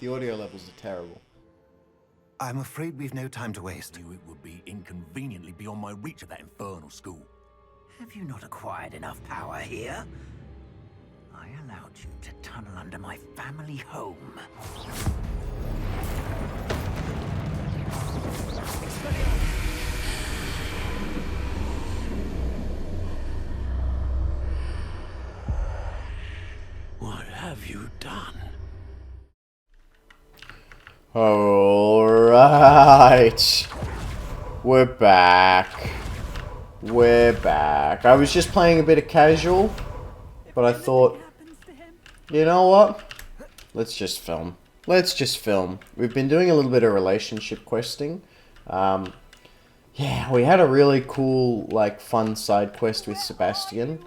The audio levels are terrible. I'm afraid we've no time to waste. Knew it would be inconveniently beyond my reach at that infernal school. Have you not acquired enough power here? I allowed you to tunnel under my family home. What have you done? Alright. We're back. We're back. I was just playing a bit of casual, but I thought, you know what? Let's just film. Let's just film. We've been doing a little bit of relationship questing. Yeah, we had a really cool, like, fun side quest with Sebastian.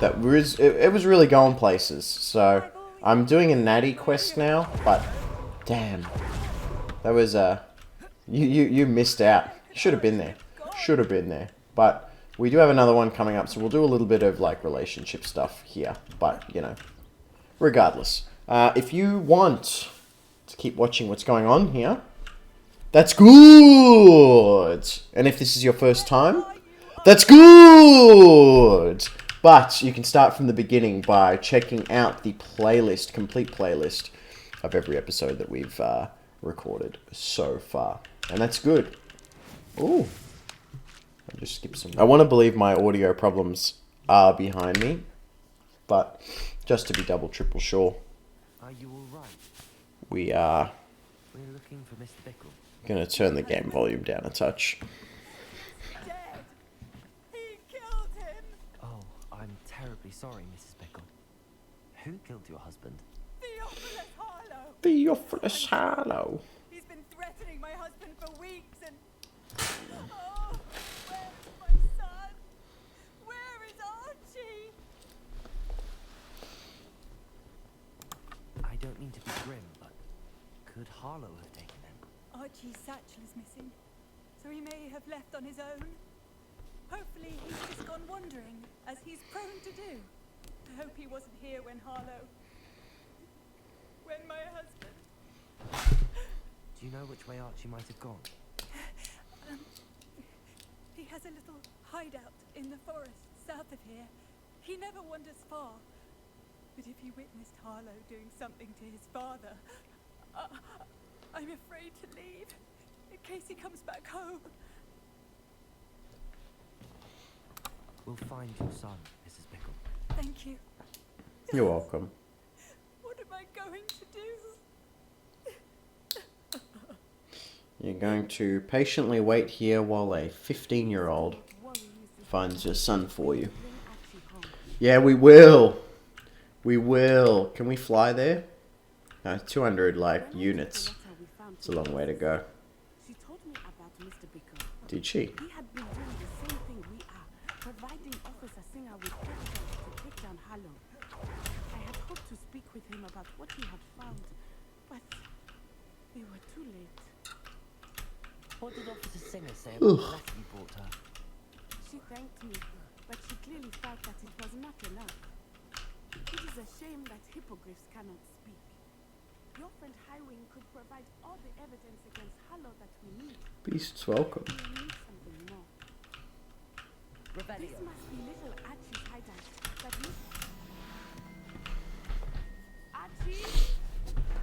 It was really going places. So I'm doing a natty quest now, but damn, that was you missed out. Should have been there. Should have been there. But we do have another one coming up, so we'll do a little bit of like relationship stuff here. But you know, regardless, if you want to keep watching what's going on here, that's good. And if this is your first time, that's good. But you can start from the beginning by checking out the playlist, complete playlist of every episode that we've recorded so far. And that's good. Ooh. I just skipped some. I want to believe my audio problems are behind me. But just to be double, triple sure. Are you all right? We are We're looking for Mr. Bickle. going to turn the game volume down a touch. I'm terribly sorry, Mrs. Bickle. Who killed your husband? Theophilus Harlow. He's been threatening my husband for weeks and... Oh, where is my son? Where is Archie? I don't mean to be grim, but could Harlow have taken him? Archie's satchel is missing, so he may have left on his own. Hopefully he's just gone wandering, as he's prone to do. I hope he wasn't here when my husband... Do you know which way Archie might have gone? He has a little hideout in the forest south of here. He never wanders far. But if he witnessed Harlow doing something to his father, I'm afraid to leave, in case he comes back home. We'll find your son, Mrs. Bickle. Thank you. You're welcome. What am I going to do? You're going to patiently wait here while a 15-year-old finds your son for you. Yeah, we will. We will. Can we fly there? No, 200, like, units. It's a long way to go. She told me about Mr. Bickle. Did she? He had been doing the same thing we are, providing Officer Singer with evidence to take down Harlow. I had hoped to speak with him about what he had found, but we were too late. What did Officer Singer say about the letter you brought her? She thanked me, but she clearly felt that it was not enough. It is a shame that hippogriffs cannot speak. Your friend Highwing could provide all the evidence against Harlow that we need. Beast's welcome. We need something more. This must be little Archie's hideout. That Archie!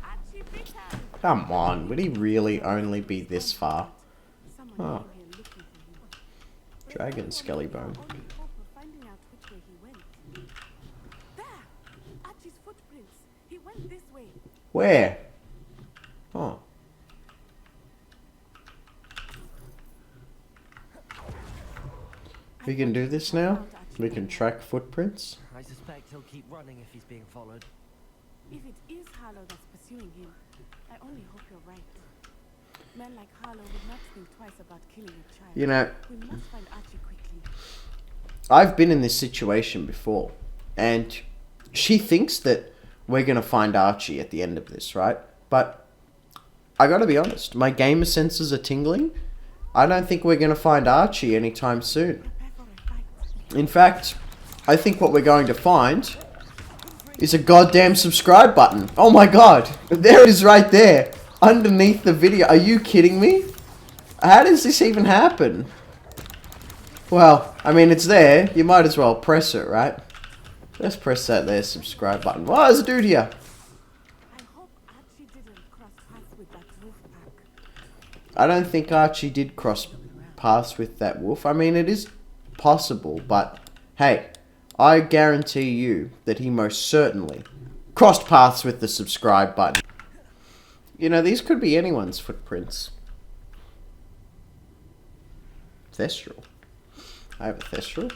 Archie, Peter! Come on, would he really only be this far? Oh. Dragon Skelly Bone. Where? Oh. We can do this now? We can track footprints? I suspect he'll keep running if he's being followed. If it is Harlow that's pursuing him, I only hope you're right. Men like Harlow would not think twice about killing a child. You know, we must find Archie quickly. I've been in this situation before, and she thinks that we're going to find Archie at the end of this, right? But I got to be honest, my gamer senses are tingling. I don't think we're going to find Archie anytime soon. In fact, I think what we're going to find is a goddamn subscribe button. Oh my god. There it is right there. Underneath the video. Are you kidding me? How does this even happen? Well, I mean, it's there. You might as well press it, right? Let's press that there subscribe button. Oh, there's a dude here. I hope Archie didn't cross paths with that wolf pack. I don't think Archie did cross paths with that wolf. I mean, it is possible, but hey, I guarantee you that he most certainly crossed paths with the subscribe button. You know, these could be anyone's footprints. Thestral. I have a Thestral.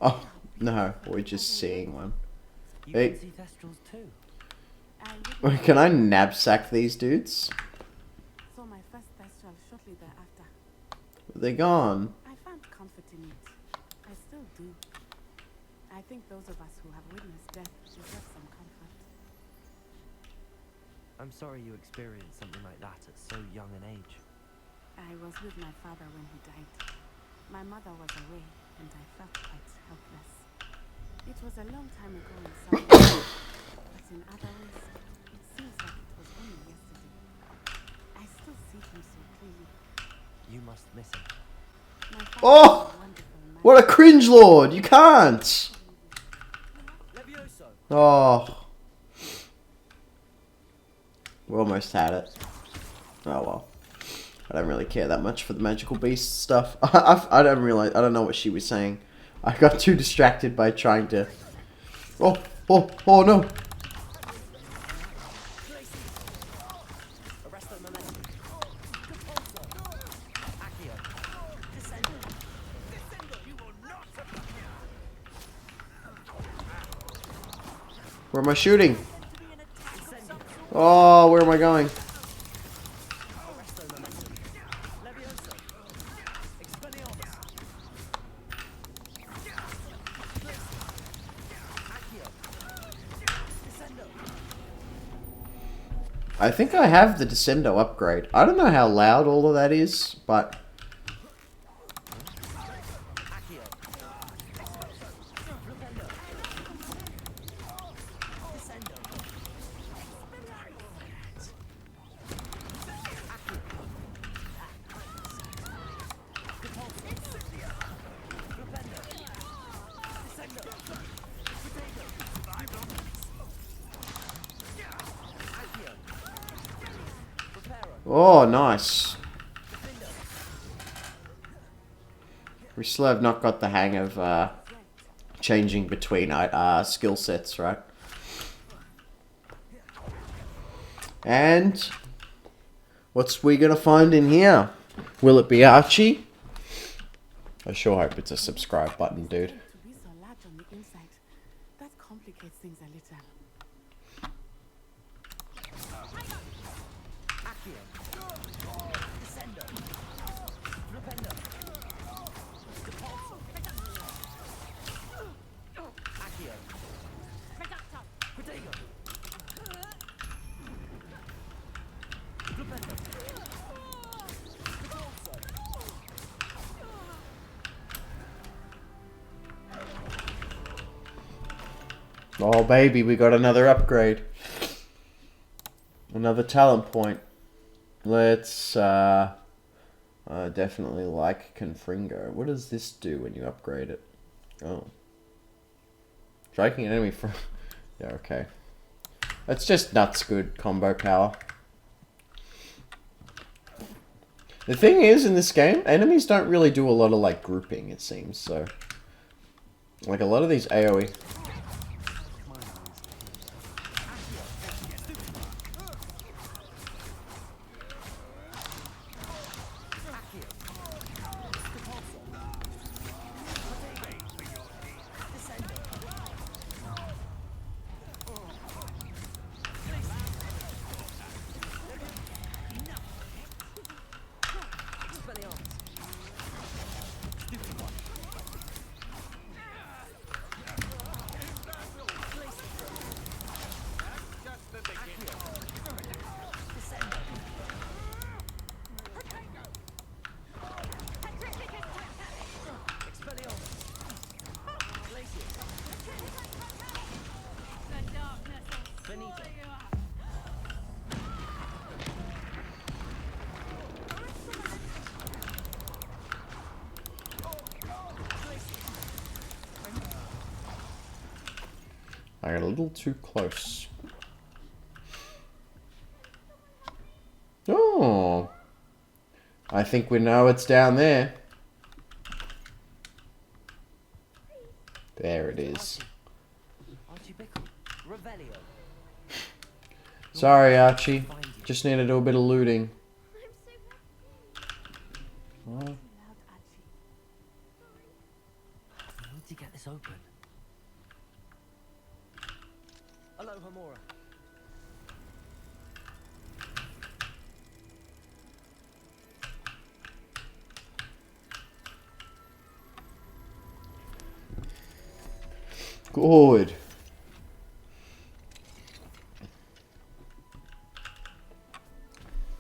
Oh, no, we're just seeing one. You Hey. can see Thestrals too. Can I knapsack these dudes? Saw my first thestral shortly thereafter. They're gone. I found comfort in it. I still do. I think those of us who have witnessed death deserve some comfort. I'm sorry you experienced something like that at so young an age. I was with my father when he died. My mother was away, and I felt quite helpless. It was a long time ago in some ways, but in other ways, it seems like it was only yesterday. I still see him so clearly. You must miss him. My father Oh! was a wonderful man. What a cringe lord! You can't! Levioso! Oh. We almost had it. Oh well. I don't really care that much for the magical beast stuff. I don't realize. I don't know what she was saying. I got too distracted by trying to. Oh no! Where am I shooting? Oh, where am I going? I think I have the Descendo upgrade. I don't know how loud all of that is, but... Oh, nice. We still have not got the hang of changing between skill sets, right? And what's we gonna find in here? Will it be Archie? I sure hope it's a subscribe button, dude. To be so large on the inside, that complicates things a little. Oh baby, we got another upgrade. Another talent point. Let's I definitely like Confringo. What does this do when you upgrade it? Oh. Striking an enemy from... Yeah, okay. That's just nuts good combo power. The thing is, in this game, enemies don't really do a lot of, like, grouping, it seems, so... Like, a lot of these AoE... I got a little too close. Oh. I think we know it's down there. There it is. Archie Bickle, Revelio. Sorry, Archie. Just need to do a bit of looting. What? Loud, Archie. I need to get this open. Hello, Hamura. Good.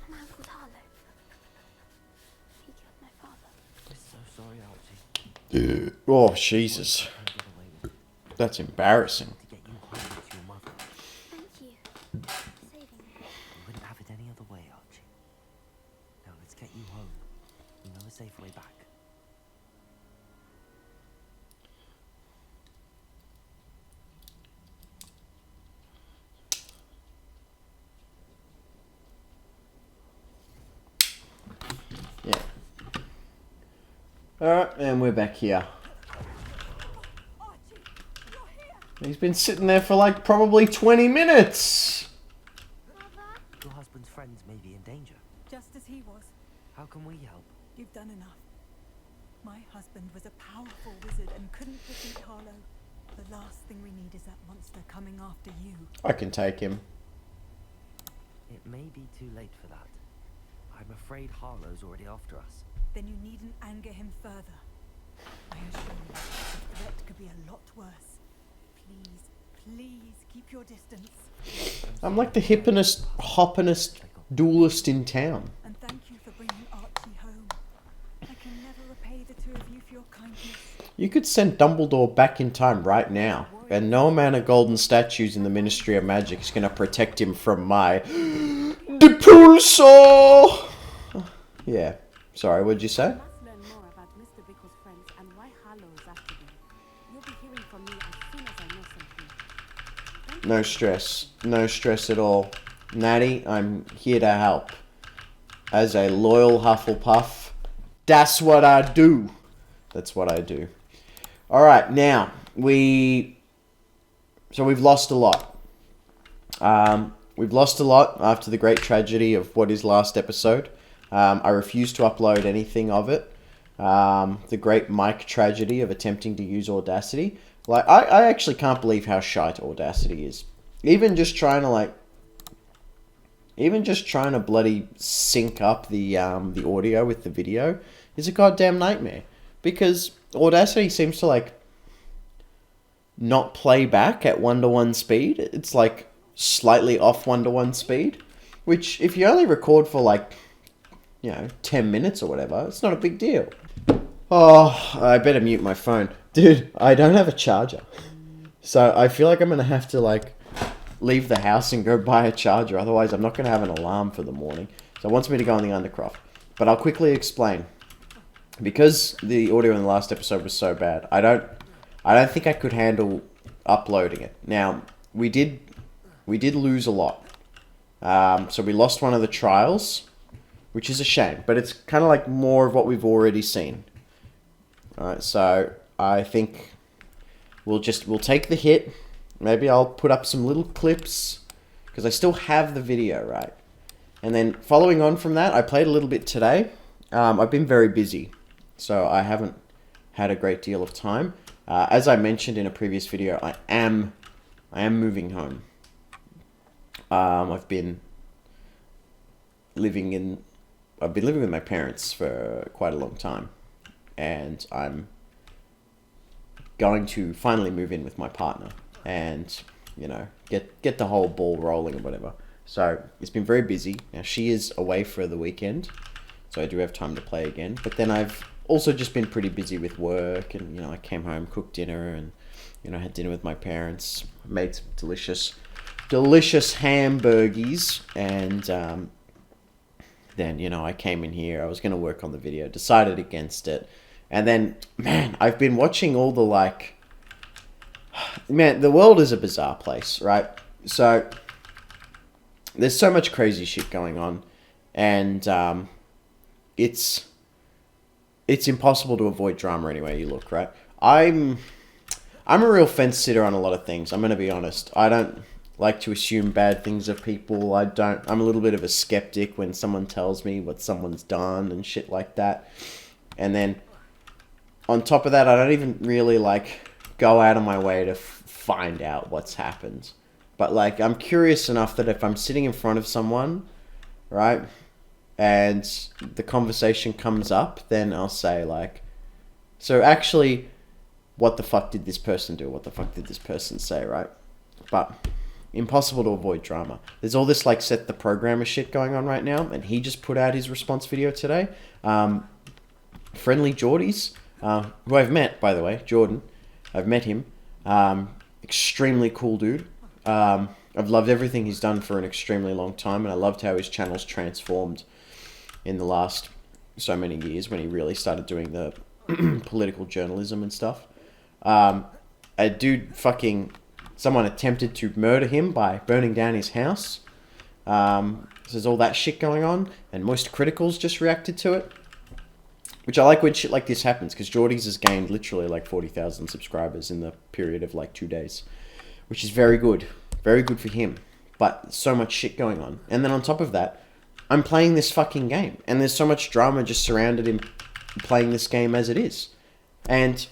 A man called Harlow. He killed my father. I'm so sorry, Archie. Oh, Jesus. Can't get away with it. That's embarrassing. To get you home to your mother. Thank you for saving me. We wouldn't have it any other way, Archie. Now let's get you home. We know a safe way back. Yeah. Alright, and we're back here. Archie, you're here. He's been sitting there for like probably 20 minutes. Your husband's friends may be in danger. Just as he was. How can we help? You've done enough. My husband was a powerful wizard and couldn't defeat Harlow. The last thing we need is that monster coming after you. I can take him. It may be too late for that. I'm afraid Harlow's already after us. Then you needn't anger him further. I assure you, the threat could be a lot worse. Please keep your distance. I'm like the hippinest, hoppinest duelist in town. And thank you for bringing Archie home. I can never repay the two of you for your kindness. You could send Dumbledore back in time right now, and no amount of golden statues in the Ministry of Magic is going to protect him from my Depulso! Yeah. Sorry, what'd you say? You must learn more about Mr. Bickle's friends and why Harlow is after them. You'll be hearing from me as soon as I know something. No stress. No stress at all. Natty, I'm here to help. As a loyal Hufflepuff, that's what I do. That's what I do. Alright, now, we've lost a lot. We've lost a lot after the great tragedy of what is last episode. I refuse to upload anything of it. The great Mike tragedy of attempting to use Audacity. Like, I actually can't believe how shite Audacity is. Even just trying to bloody sync up the audio with the video is a goddamn nightmare. Because Audacity seems to, like, not play back at 1:1 speed. It's, like, slightly off 1:1 speed. Which, if you only record for, like, 10 minutes or whatever, it's not a big deal. Oh, I better mute my phone. Dude, I don't have a charger. So I feel like I'm going to have to, like, leave the house and go buy a charger. Otherwise, I'm not going to have an alarm for the morning. So it wants me to go on the Undercroft. But I'll quickly explain. Because the audio in the last episode was so bad, I don't think I could handle uploading it. Now, we did lose a lot. So we lost one of the trials, which is a shame. But it's kind of like more of what we've already seen. Alright, so I think we'll take the hit. Maybe I'll put up some little clips, because I still have the video, right? And then following on from that, I played a little bit today. I've been very busy, so I haven't had a great deal of time. As I mentioned in a previous video, I am moving home. I've been living with my parents for quite a long time, and I'm going to finally move in with my partner and, get the whole ball rolling and whatever. So it's been very busy. Now she is away for the weekend, so I do have time to play again. But then I've also just been pretty busy with work, and I came home, cooked dinner, and had dinner with my parents, made some delicious hamburgies, and then I came in here. I was going to work on the video, decided against it, and then, man, I've been watching all the man, the world is a bizarre place, right? So there's so much crazy shit going on, and it's impossible to avoid drama anywhere you look, right? I'm a real fence sitter on a lot of things. I'm going to be honest. I don't like to assume bad things of people. I'm a little bit of a skeptic when someone tells me what someone's done and shit like that. And then on top of that, I don't even really like go out of my way to find out what's happened. But like, I'm curious enough that if I'm sitting in front of someone, right, and the conversation comes up, then I'll say like, so actually, what the fuck did this person do? What the fuck did this person say, right? But impossible to avoid drama. There's all this like set the programmer shit going on right now, and he just put out his response video today. Friendly Geordies, who I've met, by the way, Jordan. I've met him. Extremely cool dude. I've loved everything he's done for an extremely long time, and I loved how his channel's transformed in the last so many years when he really started doing the political journalism and stuff. A dude someone attempted to murder him by burning down his house. So there's all that shit going on, and Moist Critical's just reacted to it. Which I like when shit like this happens, because Geordie's has gained literally like 40,000 subscribers in the period of like 2 days. Which is very good. Very good for him. But so much shit going on. And then on top of that, I'm playing this fucking game. And there's so much drama just surrounded him playing this game as it is. And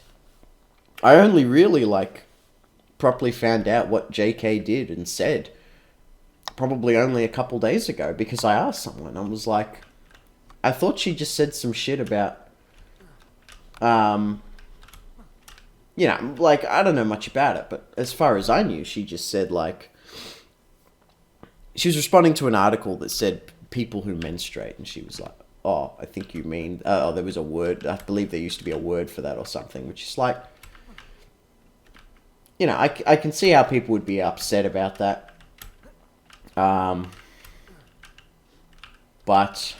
I only really like properly found out what JK did and said probably only a couple days ago, because I asked someone. I was like, I thought she just said some shit about you know, like, I don't know much about it, but as far as I knew, she just said, like, she was responding to an article that said people who menstruate, and she was like, oh, I think you mean, there was a word, I believe there used to be a word for that or something, which is like, you know, I can see how people would be upset about that, but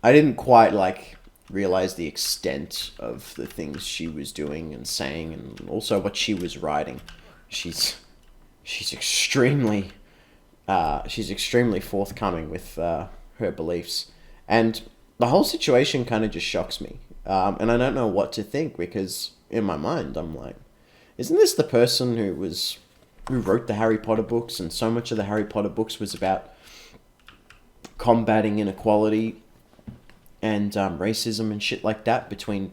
I didn't quite, like, realize the extent of the things she was doing and saying, and also what she was writing. She's extremely forthcoming with her beliefs, and the whole situation kind of just shocks me, and I don't know what to think, because in my mind I'm like, isn't this the person who wrote the Harry Potter books, and so much of the Harry Potter books was about combating inequality and racism and shit like that between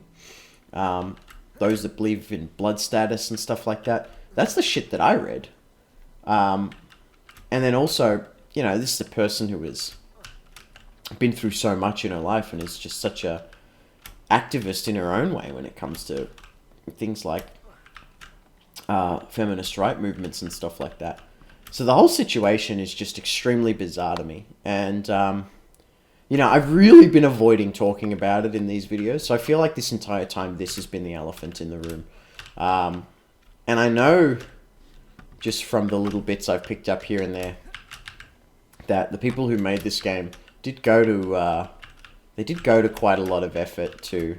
those that believe in blood status and stuff like that? That's the shit that I read. And then also, you know, this is a person who has been through so much in her life and is just such a activist in her own way when it comes to things like feminist right movements and stuff like that. So the whole situation is just extremely bizarre to me. And you know, I've really been avoiding talking about it in these videos, so I feel like this entire time this has been the elephant in the room. And I know, just from the little bits I've picked up here and there, that the people who made this game did go to quite a lot of effort to,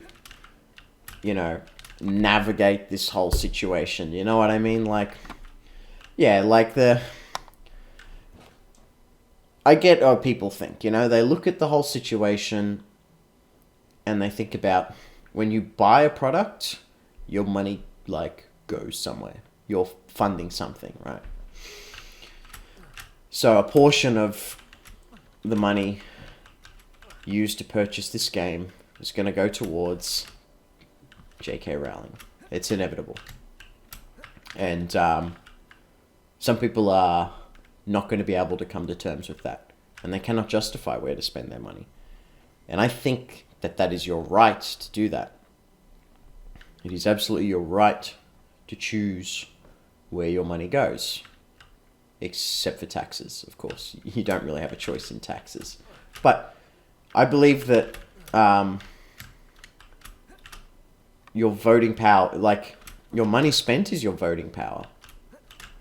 you know, navigate this whole situation. You know what I mean? Like, yeah, like I get how people think, you know, they look at the whole situation and they think about when you buy a product, your money, like, goes somewhere. You're funding something, right? So a portion of the money used to purchase this game is going to go towards J.K. Rowling. It's inevitable. And some people are not going to be able to come to terms with that, and they cannot justify where to spend their money. And I think that that is your right to do that. It is absolutely your right to choose where your money goes, except for taxes, of course. You don't really have a choice in taxes. But I believe that your voting power, like, your money spent is your voting power.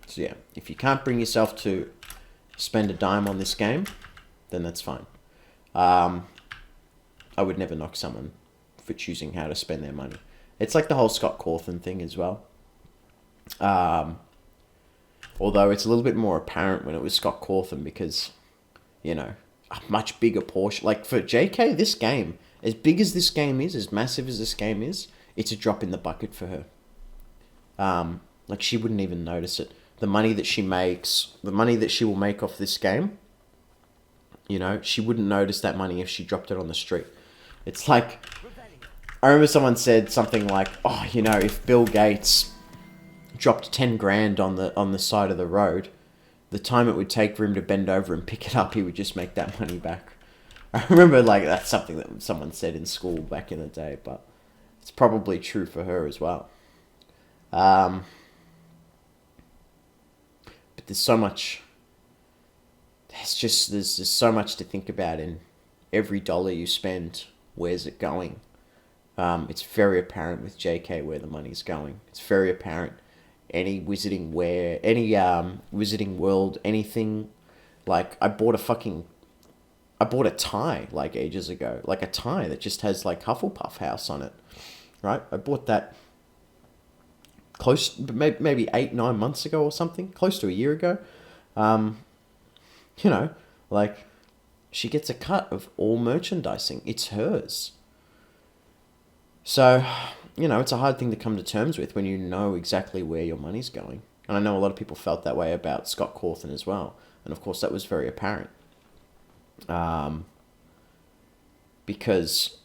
So yeah, if you can't bring yourself to spend a dime on this game, then that's fine. I would never knock someone for choosing how to spend their money. It's like the whole Scott Cawthon thing as well. Although it's a little bit more apparent when it was Scott Cawthon because, you know, a much bigger portion. Like for JK, this game, as big as this game is, as massive as this game is, it's a drop in the bucket for her. Like she wouldn't even notice it. The money that she makes, the money that she will make off this game, you know, she wouldn't notice that money if she dropped it on the street. It's like, I remember someone said something like, oh, you know, if Bill Gates dropped 10 grand on the side of the road, the time it would take for him to bend over and pick it up, he would just make that money back. I remember, like, that's something that someone said in school back in the day, but it's probably true for her as well. But there's so much, there's just so much to think about in every dollar you spend. Where's it going? It's very apparent with JK where the money's going. It's very apparent. Any Wizarding World, anything. Like, I bought a tie, like, ages ago. Like, a tie that just has, like, Hufflepuff House on it. Right? I bought that maybe 8-9 months ago or something. Close to a year ago. You know, like, she gets a cut of all merchandising. It's hers. So, you know, it's a hard thing to come to terms with when you know exactly where your money's going. And I know a lot of people felt that way about Scott Cawthon as well. And of course, that was very apparent. Because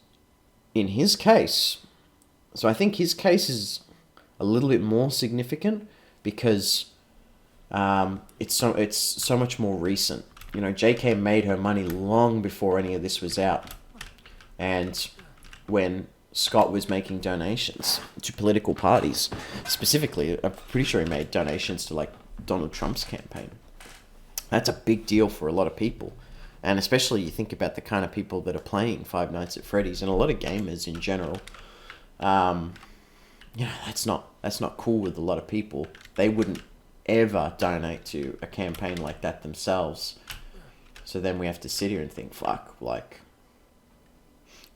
in his case, so I think his case is a little bit more significant because it's so much more recent. You know, JK made her money long before any of this was out. And when Scott was making donations to political parties, specifically, I'm pretty sure he made donations to, like, Donald Trump's campaign. That's a big deal for a lot of people. And especially you think about the kind of people that are playing Five Nights at Freddy's and a lot of gamers in general. You know, that's not cool with a lot of people. They wouldn't ever donate to a campaign like that themselves. So then we have to sit here and think, fuck, like,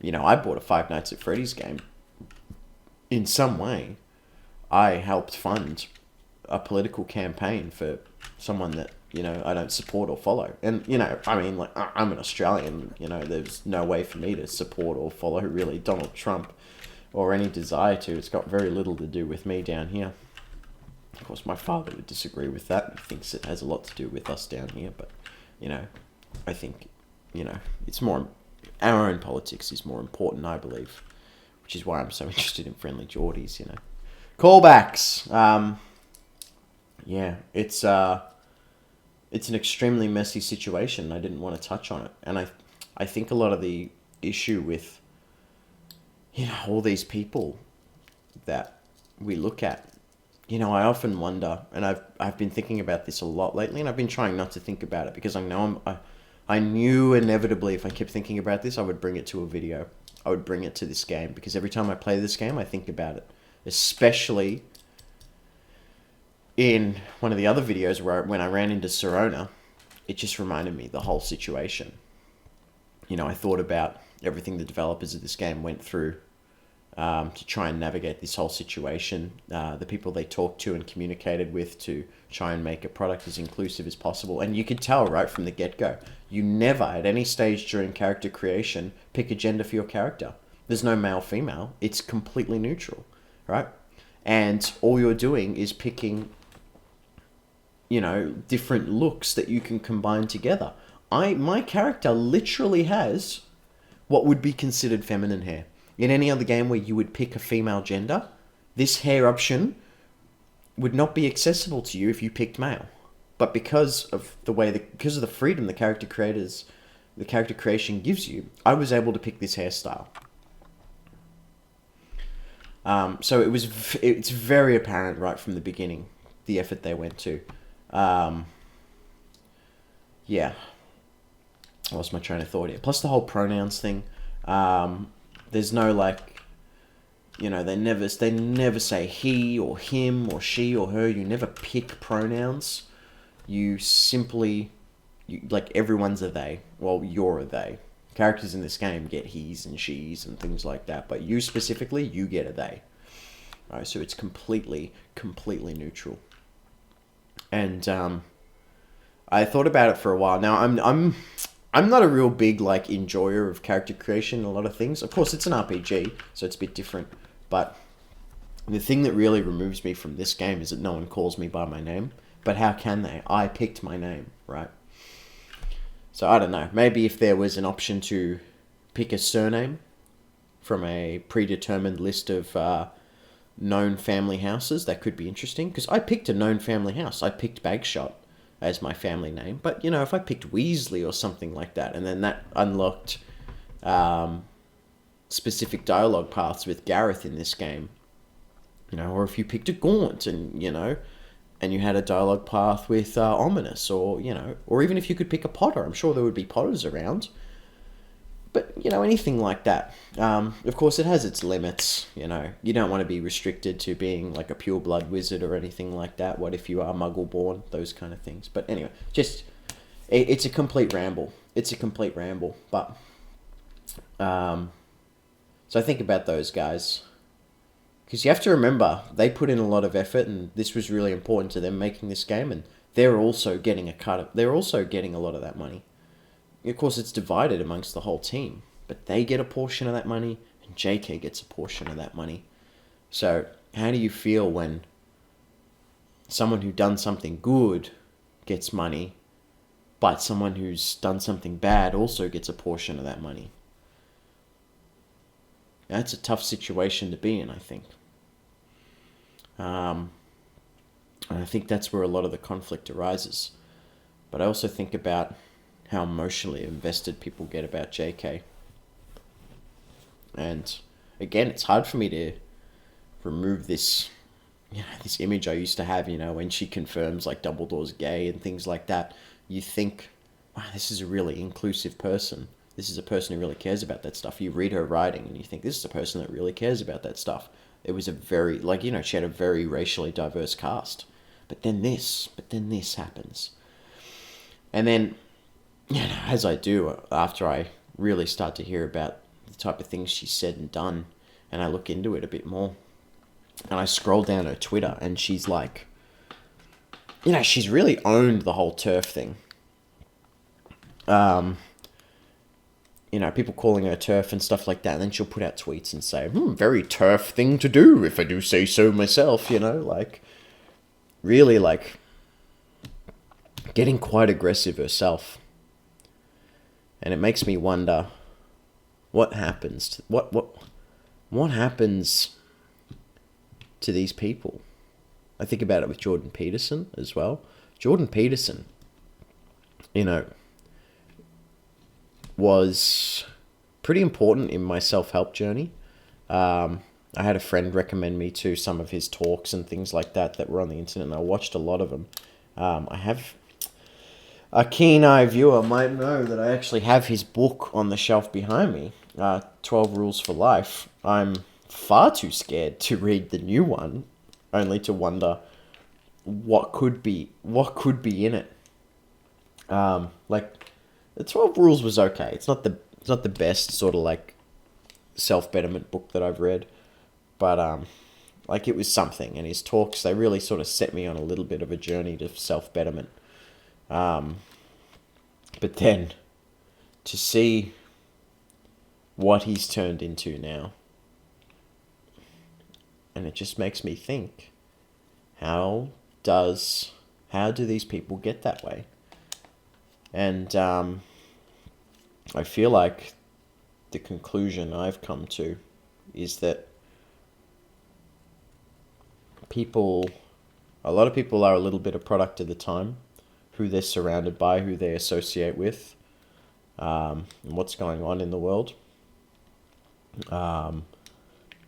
you know, I bought a Five Nights at Freddy's game. In some way, I helped fund a political campaign for someone that, you know, I don't support or follow. And, you know, I mean, like, I'm an Australian, you know, there's no way for me to support or follow, really, Donald Trump or any desire to. It's got very little to do with me down here. Of course, my father would disagree with that. He thinks it has a lot to do with us down here. But, you know, I think, you know, it's more, our own politics is more important, I believe. Which is why I'm so interested in Friendly Geordies, you know. Callbacks. Yeah, it's an extremely messy situation. I didn't want to touch on it. And I think a lot of the issue with, you know, all these people that we look at, you know, I often wonder, and I've been thinking about this a lot lately, and I've been trying not to think about it because I know I knew inevitably if I kept thinking about this, I would bring it to a video. I would bring it to this game because every time I play this game, I think about it. Especially in one of the other videos where when I ran into Serona, it just reminded me the whole situation. You know, I thought about everything the developers of this game went through to try and navigate this whole situation, the people they talked to and communicated with to try and make a product as inclusive as possible. And you could tell right from the get-go, you never, at any stage during character creation, pick a gender for your character. There's no male-female. It's completely neutral, right? And all you're doing is picking, you know, different looks that you can combine together. My character literally has what would be considered feminine hair. In any other game where you would pick a female gender, this hair option would not be accessible to you if you picked male. But because of the freedom the character creation gives you, I was able to pick this hairstyle. So it's very apparent right from the beginning, the effort they went to. Yeah. I lost my train of thought here. Plus the whole pronouns thing. There's no, like, you know, they never say he or him or she or her. You never pick pronouns. You simply, like, everyone's a they. Well, you're a they. Characters in this game get he's and she's and things like that. But you specifically, you get a they. right? So it's completely neutral. And I thought about it for a while. Now I'm not a real big like enjoyer of character creation in a lot of things. Of course, it's an RPG, so it's a bit different. But the thing that really removes me from this game is that no one calls me by my name. But how can they? I picked my name, right? So I don't know. Maybe if there was an option to pick a surname from a predetermined list of known family houses, that could be interesting. Because I picked a known family house. I picked Bagshot as my family name. But, you know, if I picked Weasley or something like that, and then that unlocked specific dialogue paths with Gareth in this game, you know, or if you picked a Gaunt and, you know, and you had a dialogue path with Ominous, or, you know, or even if you could pick a Potter, I'm sure there would be Potters around. But, you know, anything like that. Of course, it has its limits, you know. You don't want to be restricted to being like a pure-blood wizard or anything like that. What if you are Muggle-born? Those kind of things. But anyway, just, it's a complete ramble. It's a complete ramble. But, so I think about those guys. Because you have to remember, they put in a lot of effort, and this was really important to them making this game, and they're also getting they're also getting a lot of that money. Of course, it's divided amongst the whole team, but they get a portion of that money, and JK gets a portion of that money. So, how do you feel when someone who done something good gets money, but someone who's done something bad also gets a portion of that money? That's a tough situation to be in, I think. And I think that's where a lot of the conflict arises. But I also think about how emotionally invested people get about JK. And again, it's hard for me to remove this, you know, this image I used to have, you know, when she confirms like Dumbledore's gay and things like that. You think, wow, this is a really inclusive person. This is a person who really cares about that stuff. You read her writing and you think, this is a person that really cares about that stuff. It was a very, like, you know, she had a very racially diverse cast. But then this happens. And then, you know, as I do, after I really start to hear about the type of things she said and done, and I look into it a bit more, and I scroll down her Twitter, and she's like, you know, she's really owned the whole TERF thing. You know, people calling her TERF and stuff like that, and then she'll put out tweets and say, very TERF thing to do, if I do say so myself, you know, like, really, like, getting quite aggressive herself. And it makes me wonder, what happens? What happens to these people? I think about it with Jordan Peterson as well. Jordan Peterson, you know, was pretty important in my self-help journey. I had a friend recommend me to some of his talks and things like that were on the internet, and I watched a lot of them. I have a keen-eye viewer might know that I actually have his book on the shelf behind me, 12 Rules for Life. I'm far too scared to read the new one, only to wonder what could be in it. Like, the 12 Rules was okay. It's not the best sort of like self-betterment book that I've read, but like, it was something. And his talks, they really sort of set me on a little bit of a journey to self-betterment. But then to see what he's turned into now, and it just makes me think, how do these people get that way? And I feel like the conclusion I've come to is that a lot of people are a little bit a product of the time, who they're surrounded by, who they associate with, and what's going on in the world.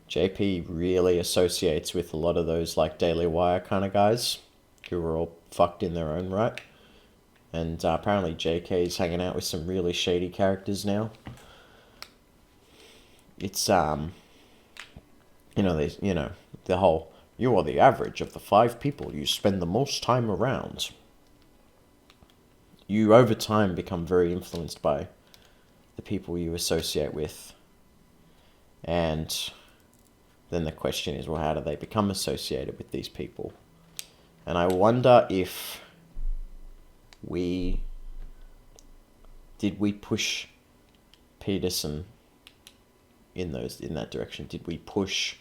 JP really associates with a lot of those like Daily Wire kind of guys who are all fucked in their own right. And apparently JK is hanging out with some really shady characters now. It's, the whole, you are the average of the 5 people you spend the most time around. You, over time, become very influenced by the people you associate with. And then the question is, well, how do they become associated with these people? And I wonder if did we push Peterson in that direction? Did we push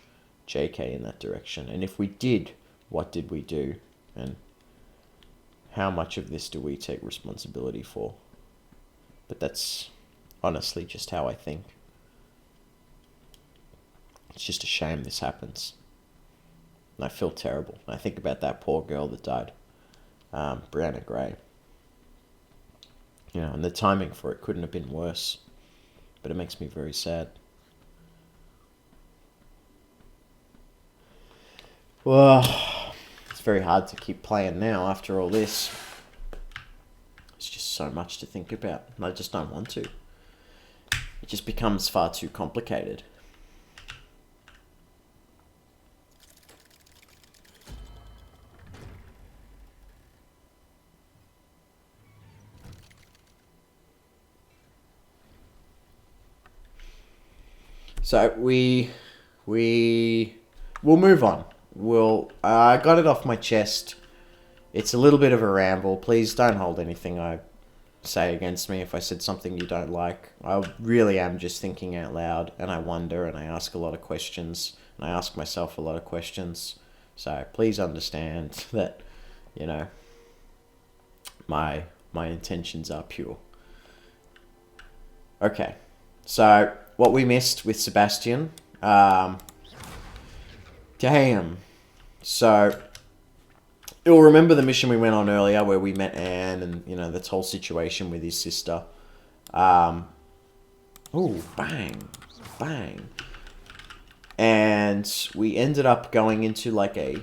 JK in that direction? And if we did, what did we do? And how much of this do we take responsibility for? But that's honestly just how I think. It's just a shame this happens. And I feel terrible. I think about that poor girl that died, Brianna Gray. You know, and the timing for it couldn't have been worse. But it makes me very sad. Well, it's very hard to keep playing now after all this. It's just so much to think about, and I just don't want to. It just becomes far too complicated. So we'll move on. I got it off my chest. It's a little bit of a ramble. Please don't hold anything I say against me if I said something you don't like. I really am just thinking out loud, and I wonder, and I ask a lot of questions, and I ask myself a lot of questions. So please understand that, you know, my intentions are pure. Okay, so what we missed with Sebastian, damn. So you'll remember the mission we went on earlier where we met Anne and, you know, this whole situation with his sister. Ooh, bang, bang. And we ended up going into like a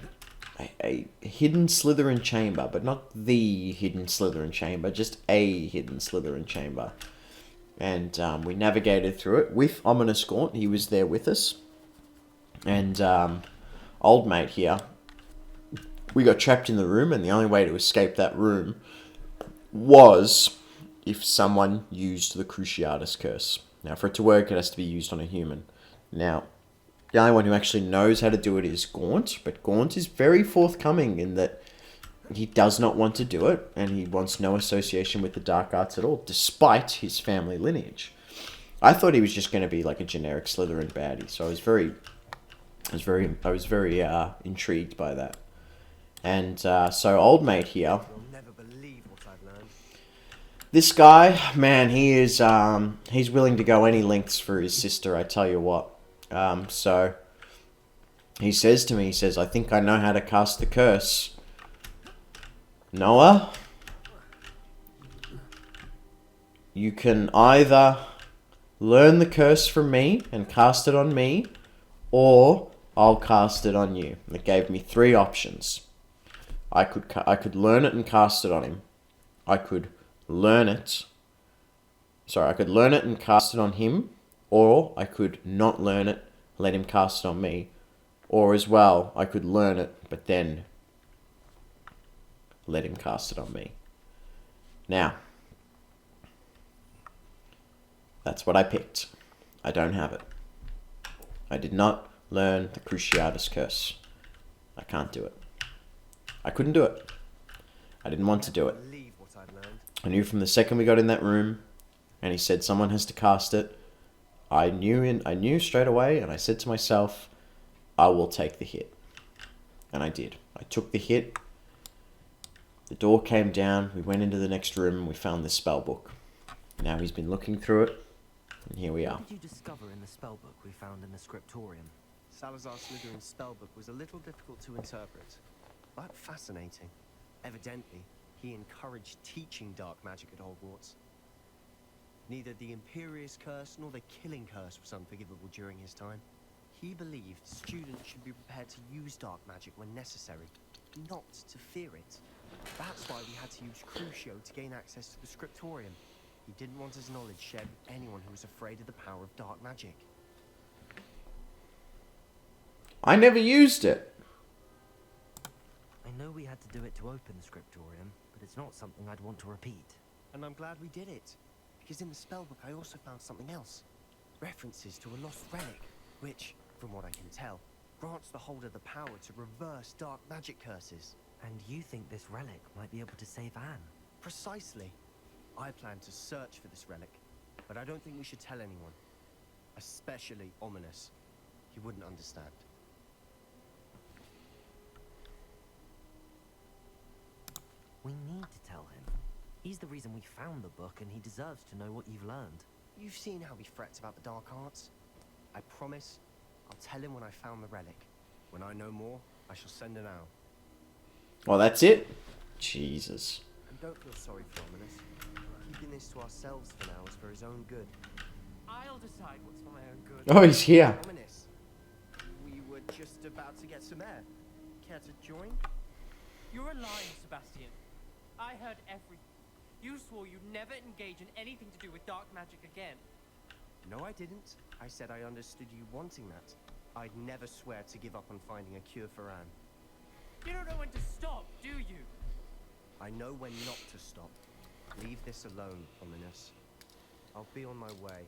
hidden Slytherin chamber, but not the hidden Slytherin chamber, just a hidden Slytherin chamber. And we navigated through it with Ominous Gaunt. He was there with us. And old mate here, we got trapped in the room, and the only way to escape that room was if someone used the Cruciatus Curse. Now, for it to work, it has to be used on a human. Now, the only one who actually knows how to do it is Gaunt, but Gaunt is very forthcoming in that he does not want to do it, and he wants no association with the dark arts at all, despite his family lineage. I thought he was just going to be like a generic Slytherin baddie, so I was very intrigued by that. And so old mate here, this guy, man, he is he's willing to go any lengths for his sister, I tell you what. So he says to me, he says, I think I know how to cast the curse. Noah, you can either learn the curse from me and cast it on me, or I'll cast it on you. It gave me 3 options. I could learn it and cast it on him. I could learn it and cast it on him, or I could not learn it, let him cast it on me, or as well, I could learn it, but then let him cast it on me. Now, that's what I picked. I don't have it. I did not learn the Cruciatus Curse. I can't do it. I couldn't do it. I didn't want to do it. I knew from the second we got in that room, and he said someone has to cast it. I knew straight away, and I said to myself, I will take the hit. And I did. I took the hit. The door came down, we went into the next room, and we found this spell book. Now he's been looking through it, and here we are. What did you discover in the spell book we found in the scriptorium? Salazar Slytherin's spellbook was a little difficult to interpret, but fascinating. Evidently, he encouraged teaching dark magic at Hogwarts. Neither the Imperious Curse nor the Killing Curse was unforgivable during his time. He believed students should be prepared to use dark magic when necessary, not to fear it. That's why we had to use Crucio to gain access to the scriptorium. He didn't want his knowledge shared with anyone who was afraid of the power of dark magic. I never used it. I know we had to do it to open the scriptorium, but it's not something I'd want to repeat. And I'm glad we did it, because in the spellbook I also found something else. References to a lost relic, which, from what I can tell, grants the holder the power to reverse dark magic curses. And you think this relic might be able to save Anne? Precisely. I plan to search for this relic, but I don't think we should tell anyone. Especially Ominous. He wouldn't understand. We need to tell him. He's the reason we found the book, and he deserves to know what you've learned. You've seen how he frets about the dark arts. I promise I'll tell him when I found the relic. When I know more, I shall send an owl. Well, that's it? Jesus. And don't feel sorry for Ominous. Keeping this to ourselves for now is for his own good. I'll decide what's for my own good. Oh, he's here. Ominous, we were just about to get some air. Care to join? You're lying, Sebastian. I heard everything. You swore you'd never engage in anything to do with dark magic again. No, I didn't. I said I understood you wanting that. I'd never swear to give up on finding a cure for Anne. You don't know when to stop, do you? I know when not to stop. Leave this alone, Ominous. I'll be on my way.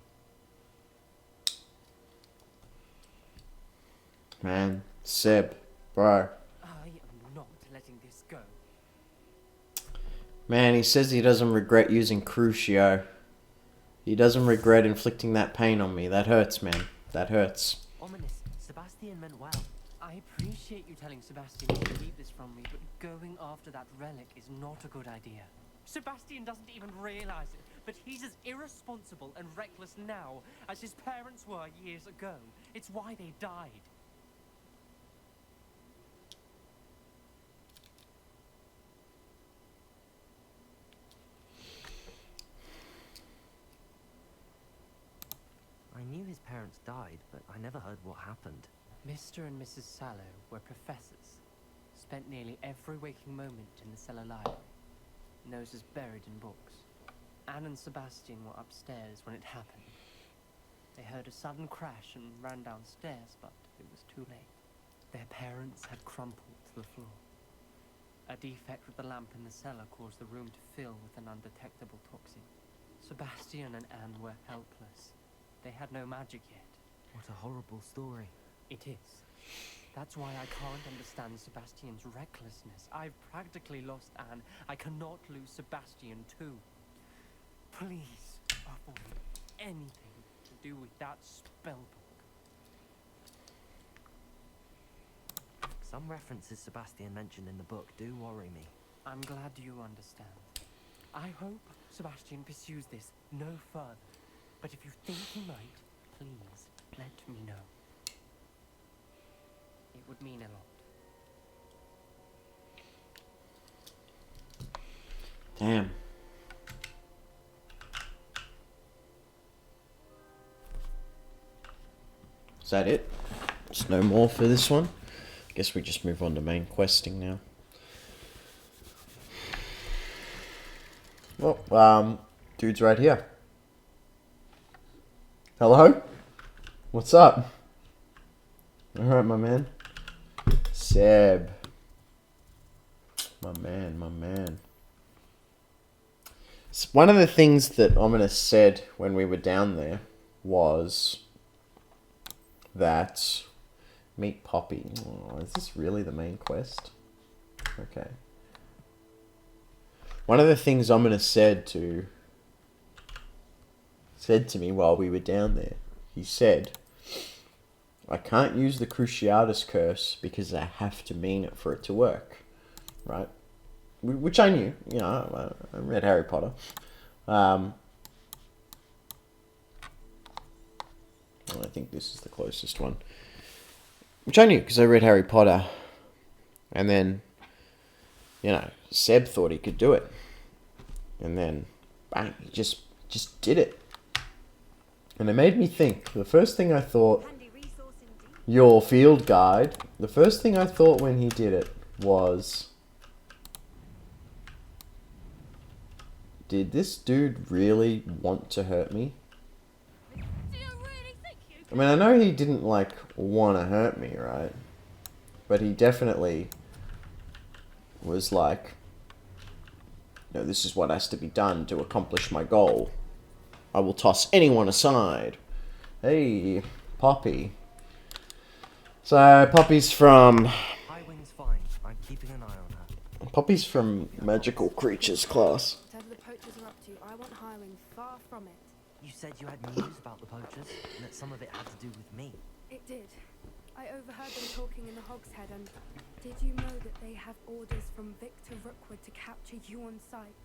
Man, Seb, bro. I am not letting this go. Man, he says he doesn't regret using Crucio. He doesn't regret inflicting that pain on me. That hurts, man. That hurts. Ominous, Sebastian meant well. I appreciate you telling Sebastian to keep this from me, but going after that relic is not a good idea. Sebastian doesn't even realize it, but he's as irresponsible and reckless now as his parents were years ago. It's why they died. I knew his parents died, but I never heard what happened. Mr. and Mrs. Sallow were professors. Spent nearly every waking moment in the cellar library. Noses buried in books. Anne and Sebastian were upstairs when it happened. They heard a sudden crash and ran downstairs, but it was too late. Their parents had crumpled to the floor. A defect with the lamp in the cellar caused the room to fill with an undetectable toxin. Sebastian and Anne were helpless. They had no magic yet. What a horrible story. It is. That's why I can't understand Sebastian's recklessness. I've practically lost Anne. I cannot lose Sebastian too. Please avoid anything to do with that spellbook. Some references Sebastian mentioned in the book do worry me. I'm glad you understand. I hope Sebastian pursues this no further. But if you think he might, please let me know. It would mean a lot. Damn. Is that it? There's no more for this one. Guess we just move on to main questing now. Well, dude's right here. Hello? What's up? Alright, my man. Seb. My man. One of the things that Ominous said when we were down there was that... Meet Poppy. Oh, is this really the main quest? Okay. One of the things Ominous said to me while we were down there, he said, I can't use the Cruciatus curse because I have to mean it for it to work, right? Which I knew, you know, I read Harry Potter. I think this is the closest one. Which I knew because I read Harry Potter. And then, you know, Seb thought he could do it. And then, bang, he just did it. And it made me think. The first thing I thought, your field guide, the first thing I thought when he did it was, did this dude really want to hurt me? I mean, I know he didn't, like, want to hurt me, right? But he definitely was like, no, this is what has to be done to accomplish my goal. I will toss anyone aside. Hey, Poppy. So, Poppy's from... Highwing's fine. I'm keeping an eye on her. Poppy's from Magical Creatures class. Whatever the poachers are up to, I want Highwing far from it. You said you had news about the poachers, and that some of it had to do with me. It did. I overheard them talking in the Hogshead, and did you know that they have orders from Victor Rookwood to capture you on sight?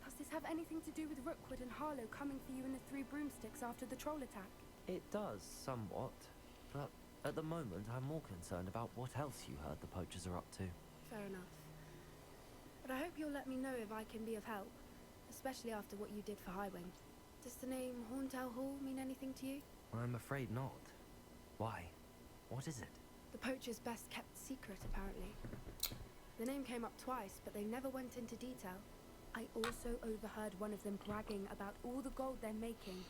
Does this have anything to do with Rookwood and Harlow coming for you in the Three Broomsticks after the troll attack? It does, somewhat. But at the moment, I'm more concerned about what else you heard the poachers are up to. Fair enough. But I hope you'll let me know if I can be of help, especially after what you did for Highwing. Does the name Horntail Hall mean anything to you? I'm afraid not. Why? What is it? The poacher's best kept secret, apparently. The name came up twice, but they never went into detail. I also overheard one of them bragging about all the gold they're making,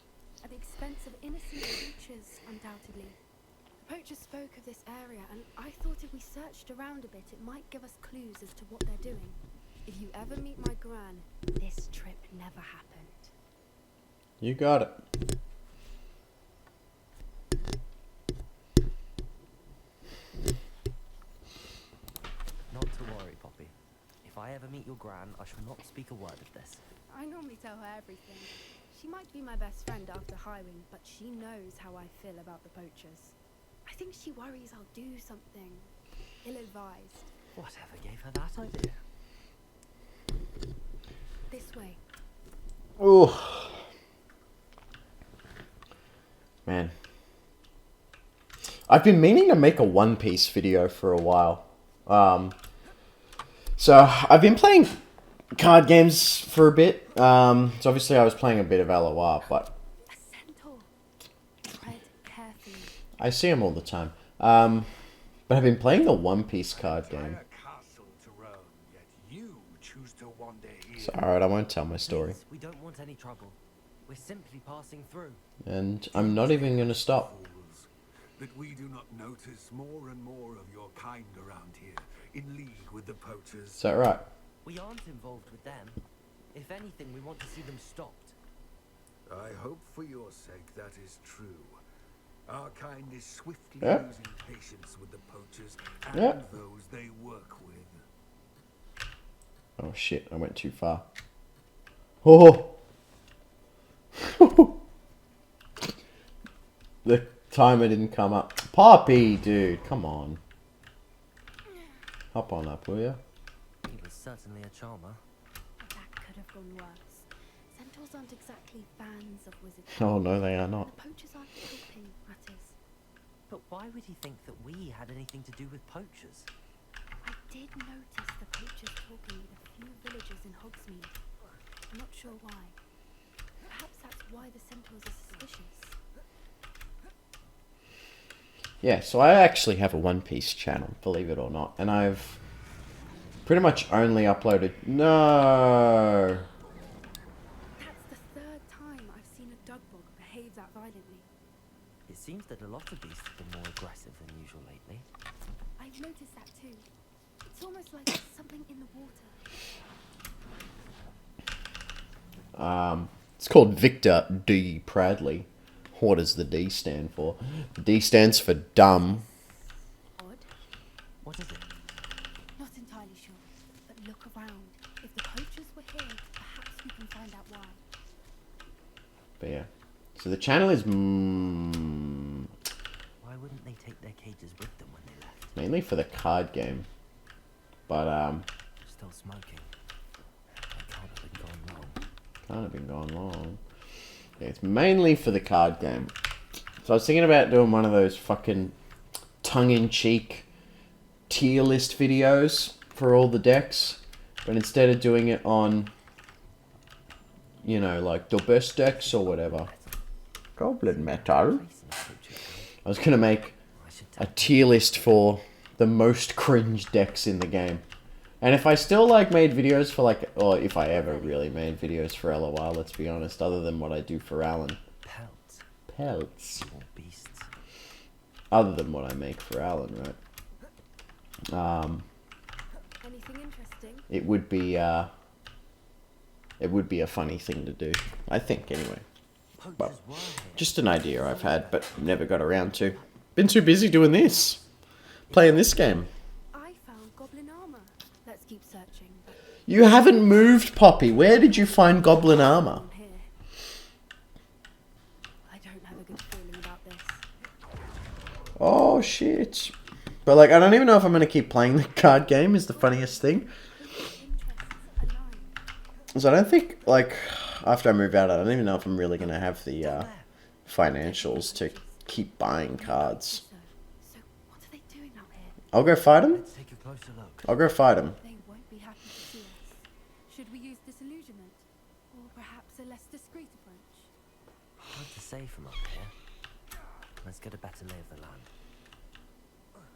at the expense of innocent creatures, undoubtedly. The poacher spoke of this area, and I thought if we searched around a bit, it might give us clues as to what they're doing. If you ever meet my gran, this trip never happened. You got it. Not to worry, Poppy. If I ever meet your gran, I shall not speak a word of this. I normally tell her everything. She might be my best friend after Highwing, but she knows how I feel about the poachers. I think she worries I'll do something ill-advised. Whatever gave her that idea? This way. Oh. Man. I've been meaning to make a One Piece video for a while. So I've been playing card games for a bit. So obviously I was playing a bit of LOR, but A centaur. Tread carefully. I see them all the time. But I've been playing the One Piece card game. Castle to roam, yet you choose to wander here. So alright, I won't tell my story. Please, we don't want any trouble. We're simply passing through. And I'm not even gonna stop. Fools, that we do not notice more and more of your kind around here, in league with the poachers. Is that right? We aren't involved with them. If anything, we want to see them stopped. I hope for your sake that is true. Our kind is swiftly Yeah. losing patience with the poachers and Yeah. those they work with. Oh shit, I went too far. Oh! The timer didn't come up. Poppy, dude, come on. Hop on up, will ya? He was certainly a charmer. That could have gone worse. Centaurs aren't exactly fans of wizardry. Oh no, they are not. The poachers aren't helping matters. But why would he think that we had anything to do with poachers? I did notice the poachers talking with a few villagers in Hogsmeade. I'm not sure why. Perhaps that's why the centaurs are suspicious. Yeah, so I actually have a One Piece channel, believe it or not. And I've pretty much only uploaded... No! That's the third time I've seen a dugbog behave that violently. It seems that a lot of beasts have been more aggressive than usual lately. I've noticed that too. It's almost like there's something in the water. It's called Victor D. Bradley. What does the D stand for? The D stands for dumb. Odd? What is it? Not entirely sure. But look around. If the poachers were here, perhaps we can find out why. But yeah. So the channel is Why wouldn't they take their cages with them when they left? mainly for the card game. But Still smoking. That can't have been gone long. can't have been gone long. Yeah, it's mainly for the card game. So I was thinking about doing one of those fucking tongue-in-cheek tier list videos for all the decks. But instead of doing it on, you know, like the best decks or whatever. Goblin Metal. I was going to make a tier list for the most cringe decks in the game. And if I still like made videos for like, or if I ever really made videos for LOL, let's be honest, other than what I do for Alan. Pelts. Pelts. Or beasts. Other than what I make for Alan, right? Anything interesting? It would be a funny thing to do. I think, anyway. Poachers Well, were here. just an idea I've had, but never got around to. Been too busy doing this. playing this game. I found goblin armor. Let's keep searching. But You haven't moved, Poppy. Where did you find goblin armor? here. I don't have a good feeling about this. Oh, shit. But, like, I don't even know if I'm going to keep playing the card game is the funniest thing. So I don't think, like, after I move out, I don't even know if I'm really going to have the financials to keep buying cards. So what are they doing out here? I'll go fight them. Let's take a closer look. I'll go fight them. They won't be happy to see us. Should we use disillusionment? Or perhaps a less discreet approach? Hard to say from up here. Let's get a better lay of the land.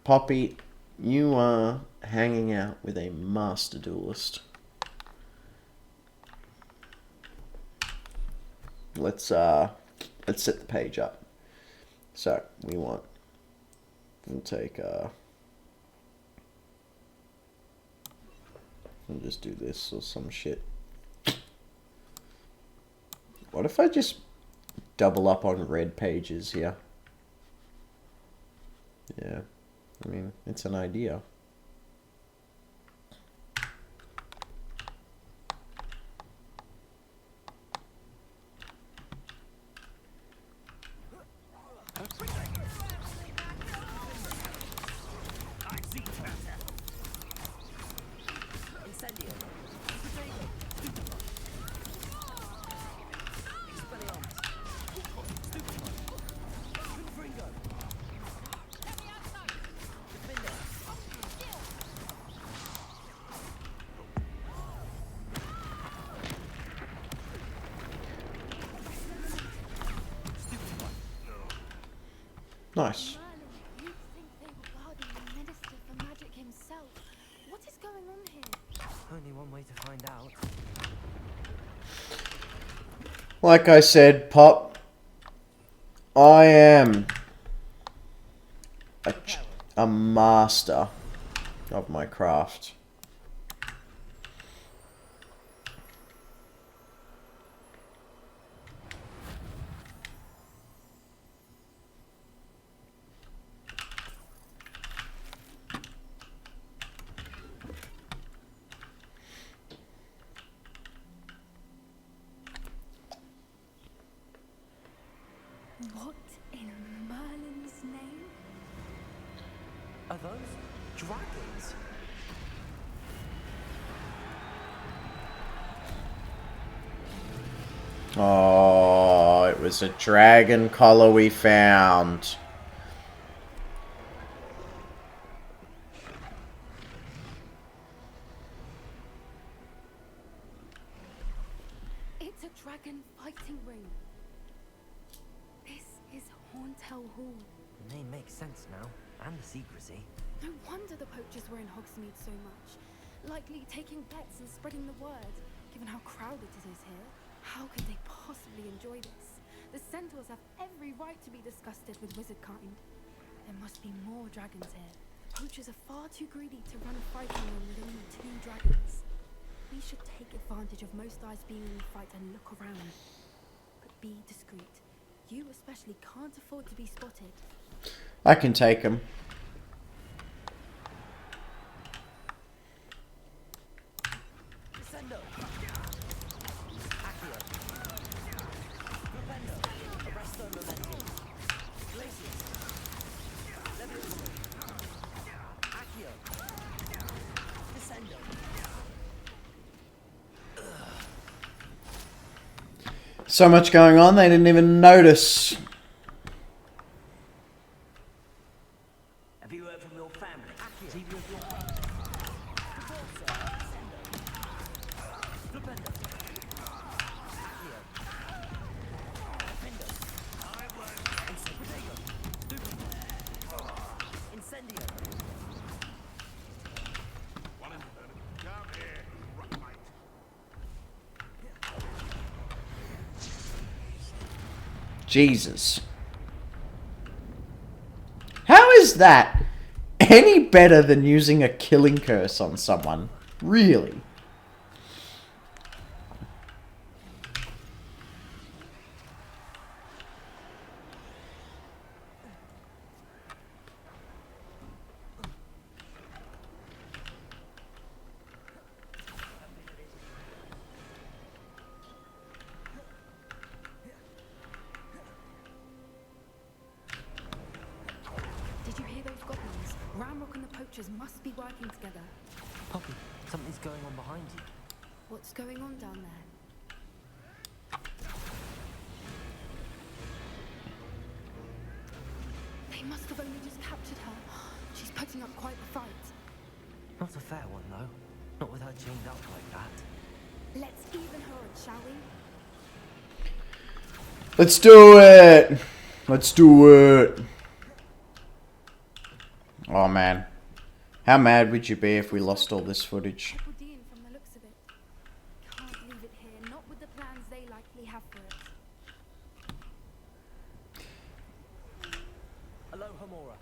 Poppy, you are hanging out with a master duelist. Let's set the page up. So we'll take we'll just do this or some shit. What if I just double up on red pages here? Yeah, I mean, it's an idea. Nice. Merlin, you'd think they were guarding the Minister for Magic himself. What is going on here? Only one way to find out. Like I said, Pop, I am a master of my craft. What in Merlin's name? Are those dragons? Oh, it was a dragon collar we found. It's a dragon fighting ring. This is Hauntel Hall. The name makes sense now, and the secrecy. No wonder the poachers were in Hogsmeade so much. Likely taking bets and spreading the word, given how crowded it is here. How could they possibly enjoy this? The centaurs have every right to be disgusted with wizard kind. There must be more dragons here. Poachers are far too greedy to run a fighting ring with only 2 dragons. We should take advantage of most eyes being in the fight and look around. But be discreet. You especially can't afford to be spotted. I can take him. Descendo! Accio! Propendo! Arresto Momentum! Glacius! Levioso! Accio! Descendo! So much going on, they didn't even notice. Have you heard from your family? Accio! See with your Forza! Descendo! Propendo! Accio! Defendo! Incendio! Jesus. How is that any better than using a killing curse on someone? Really? creatures must be working together. Poppy, something's going on behind you. What's going on down there? They must have only just captured her. She's putting up quite the fight. Not a fair one, though. Not with her chained up like that. Let's even her on, shall we? Let's do it! Let's do it! Oh man. How mad would you be if we lost all this footage? From the looks of it. Can't leave it here, not with the plans they likely have for it. Hello, Hamora.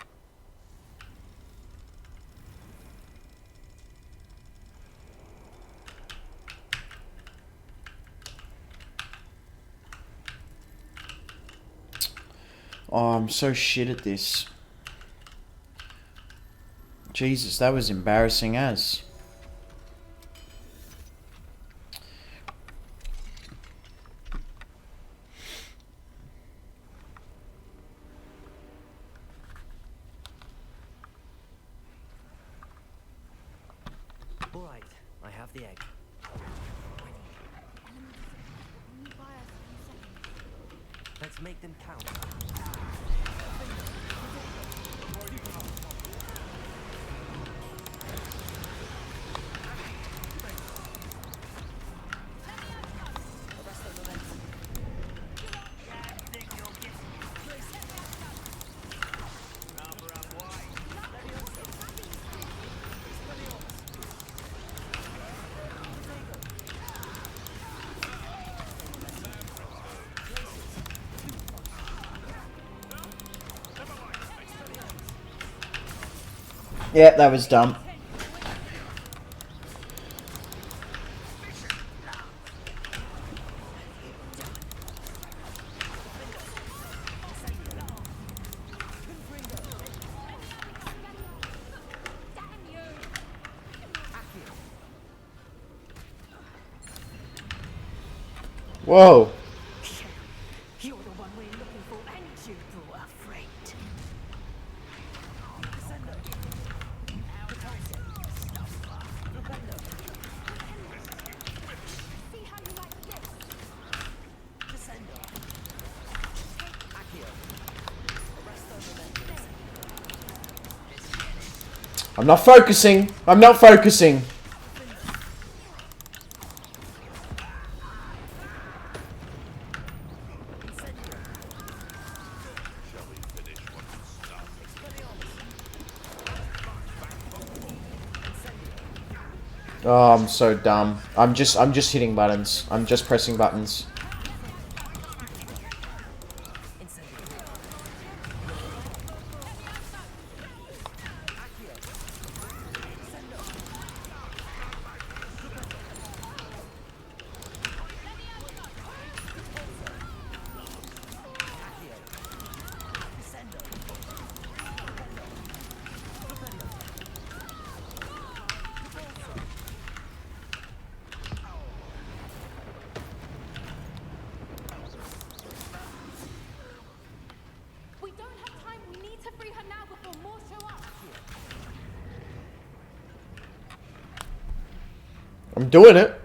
Oh, I'm so shit at this. Jesus, that was embarrassing as. All right, I have the egg. Let's make them count. Yeah, that was dumb. Whoa. You're the one we're looking for, and you brought a freight. I'm not focusing. I'm not focusing. Oh, I'm so dumb. I'm just hitting buttons. I'm just pressing buttons. We don't have time. We need to free her now before more show up. I'm doing it.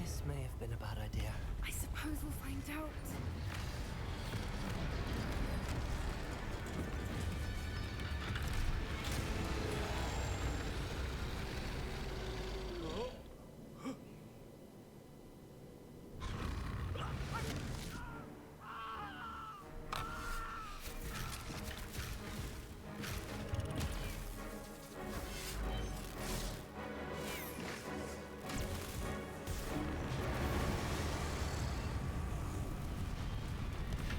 This may have been a bad idea. I suppose we'll find out.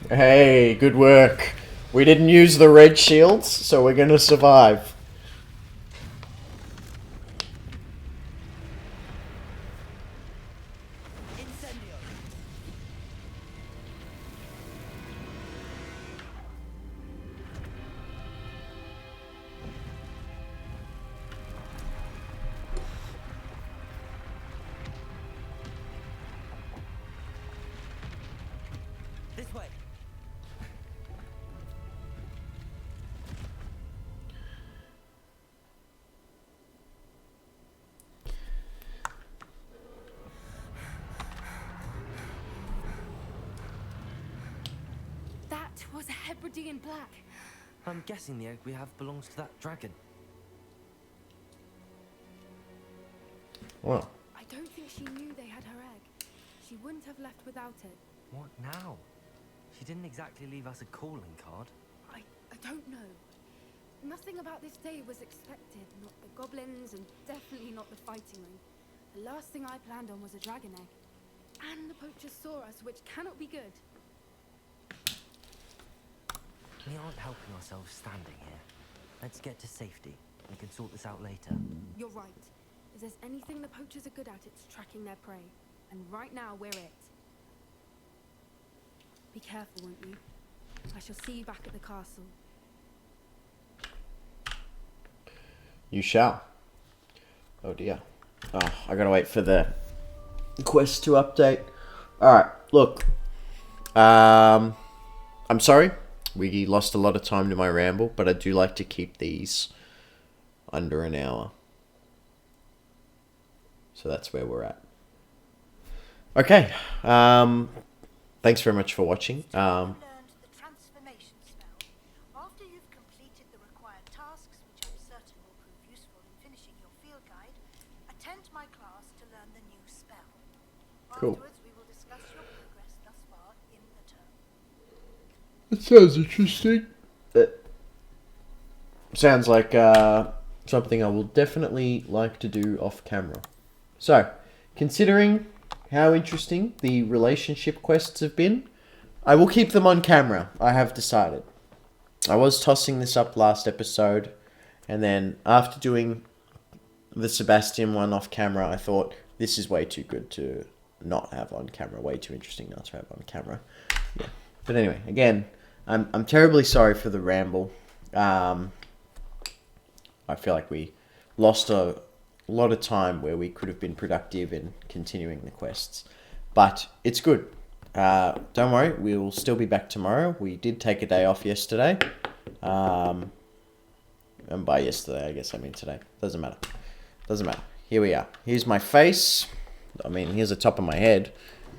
Hey, good work. We didn't use the red shields, so we're gonna survive. This It was a Hebridean black. I'm guessing the egg we have belongs to that dragon. Well, I don't think she knew they had her egg. She wouldn't have left without it. What now? She didn't exactly leave us a calling card. I don't know. Nothing about this day was expected. Not the goblins, and definitely not the fighting ring. The last thing I planned on was a dragon egg. And the poachers saw us, which cannot be good. We aren't helping ourselves standing here. Let's get to safety. We can sort this out later. You're right. If there's anything the poachers are good at, it's tracking their prey. And right now, we're it. Be careful, won't you? I shall see you back at the castle. you shall. Oh dear. Oh, I gotta wait for the quest to update. Alright, look. I'm sorry. We lost a lot of time to my ramble, but I do like to keep these under an hour. So that's where we're at. Okay. Thanks very much for watching. Learned the transformation spell. After you've completed the required tasks, which I'm certain will prove useful in finishing your field guide, attend my class to learn the new spell. Cool. Afterwards, we will discuss your progress thus far in the term. That sounds interesting. Sounds like something I will definitely like to do off camera. So, considering how interesting the relationship quests have been, I will keep them on camera, I have decided. I was tossing this up last episode, and then after doing the Sebastian one off camera, I thought, this is way too good to not have on camera, way too interesting not to have on camera. Yeah. But anyway, again, I'm terribly sorry for the ramble. I feel like we lost a lot of time where we could have been productive in continuing the quests. But it's good. Don't worry, we will still be back tomorrow. We did take a day off yesterday. And by yesterday, I guess I mean today. Doesn't matter. Doesn't matter. Here we are. Here's my face. I mean, here's the top of my head.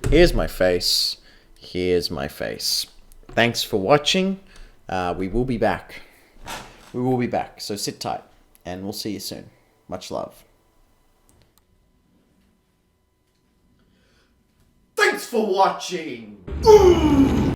Here's my face. Here's my face. Thanks for watching. We will be back. We will be back. So sit tight. And we'll see you soon. Much love. Thanks for watching!